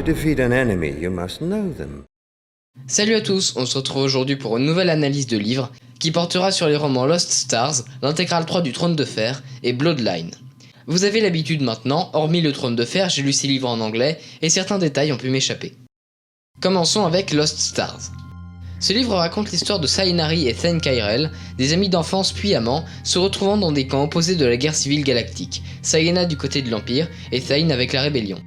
defeat an enemy, you must know them. Salut à tous, on se retrouve aujourd'hui pour une nouvelle analyse de livre qui portera sur les romans Lost Stars, l'intégrale 3 du Trône de Fer et Bloodline. Vous avez l'habitude maintenant, hormis le Trône de Fer, j'ai lu ces livres en anglais et certains détails ont pu m'échapper. Commençons avec Lost Stars. Ce livre raconte l'histoire de Saenari et Thane Kyrell, des amis d'enfance puis amants, se retrouvant dans des camps opposés de la guerre civile galactique, Saena du côté de l'Empire et Thane avec la Rébellion.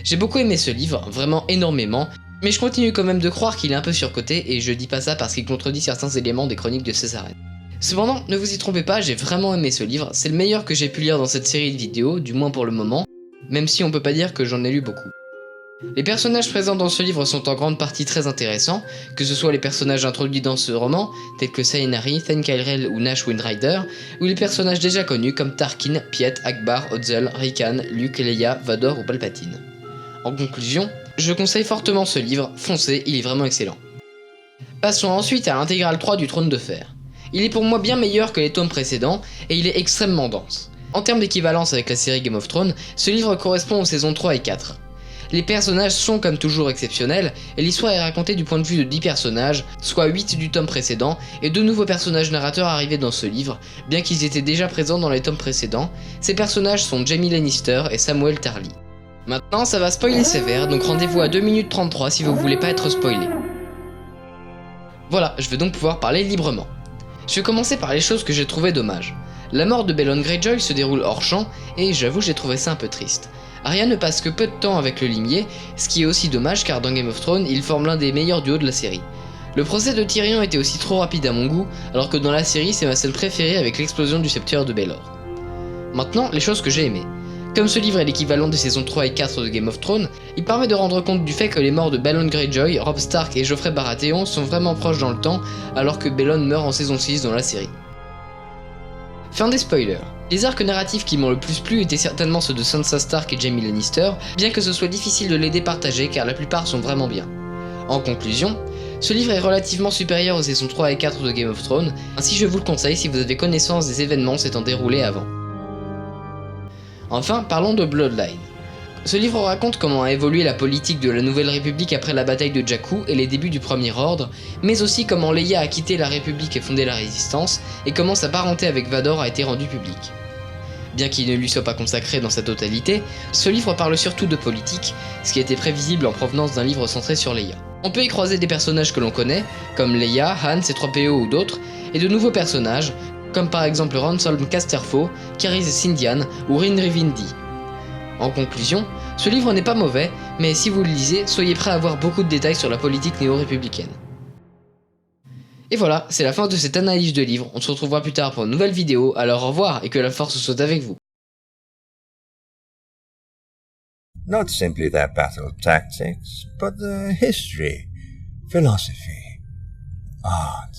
J'ai beaucoup aimé ce livre, vraiment énormément, mais je continue quand même de croire qu'il est un peu surcoté et je dis pas ça parce qu'il contredit certains éléments des chroniques de Césarène. Cependant, ne vous y trompez pas, j'ai vraiment aimé ce livre, c'est le meilleur que j'ai pu lire dans cette série de vidéos, du moins pour le moment, même si on peut pas dire que j'en ai lu beaucoup. Les personnages présents dans ce livre sont en grande partie très intéressants, que ce soit les personnages introduits dans ce roman, tels que Saenari, Thane Kyrell ou Nash Windrider, ou les personnages déjà connus comme Tarkin, Piet, Akbar, Ozzel, Rikan, Luke, Leia, Vador ou Palpatine. En conclusion, je conseille fortement ce livre, foncez, il est vraiment excellent. Passons ensuite à l'intégrale 3 du Trône de Fer. Il est pour moi bien meilleur que les tomes précédents, et il est extrêmement dense. En termes d'équivalence avec la série Game of Thrones, ce livre correspond aux saisons 3 et 4. Les personnages sont comme toujours exceptionnels, et l'histoire est racontée du point de vue de 10 personnages, soit 8 du tome précédent, et 2 nouveaux personnages narrateurs arrivés dans ce livre, bien qu'ils étaient déjà présents dans les tomes précédents. Ces personnages sont Jaime Lannister et Samuel Tarly. Maintenant ça va spoiler sévère, donc rendez-vous à 2 minutes 33 si vous voulez pas être spoilé. Voilà, je vais donc pouvoir parler librement. Je vais commencer par les choses que j'ai trouvées dommages. La mort de Balon Greyjoy se déroule hors champ, et j'avoue j'ai trouvé ça un peu triste. Arya ne passe que peu de temps avec le limier, ce qui est aussi dommage car dans Game of Thrones, il forme l'un des meilleurs duos de la série. Le procès de Tyrion était aussi trop rapide à mon goût, alors que dans la série c'est ma scène préférée avec l'explosion du sceptre de Baelor. Maintenant, les choses que j'ai aimées. Comme ce livre est l'équivalent des saisons 3 et 4 de Game of Thrones, il permet de rendre compte du fait que les morts de Balon Greyjoy, Robb Stark et Joffrey Baratheon sont vraiment proches dans le temps, alors que Balon meurt en saison 6 dans la série. Fin des spoilers. Les arcs narratifs qui m'ont le plus plu étaient certainement ceux de Sansa Stark et Jaime Lannister, bien que ce soit difficile de les départager car la plupart sont vraiment bien. En conclusion, ce livre est relativement supérieur aux saisons 3 et 4 de Game of Thrones, ainsi je vous le conseille si vous avez connaissance des événements s'étant déroulés avant. Enfin, parlons de Bloodline. Ce livre raconte comment a évolué la politique de la Nouvelle République après la bataille de Jakku et les débuts du Premier Ordre, mais aussi comment Leia a quitté la République et fondé la Résistance, et comment sa parenté avec Vador a été rendue publique. Bien qu'il ne lui soit pas consacré dans sa totalité, ce livre parle surtout de politique, ce qui était prévisible en provenance d'un livre centré sur Leia. On peut y croiser des personnages que l'on connaît, comme Leia, Han, C3PO ou d'autres, et de nouveaux personnages, comme par exemple Ransolm Casterfo, Caris Sindian ou Rin Rivindi. En conclusion, ce livre n'est pas mauvais, mais si vous le lisez, soyez prêt à avoir beaucoup de détails sur la politique néo-républicaine. Et voilà, c'est la fin de cette analyse de livre, on se retrouvera plus tard pour une nouvelle vidéo, alors au revoir et que la force soit avec vous. Not simply their battle tactics, but their history, philosophy, art,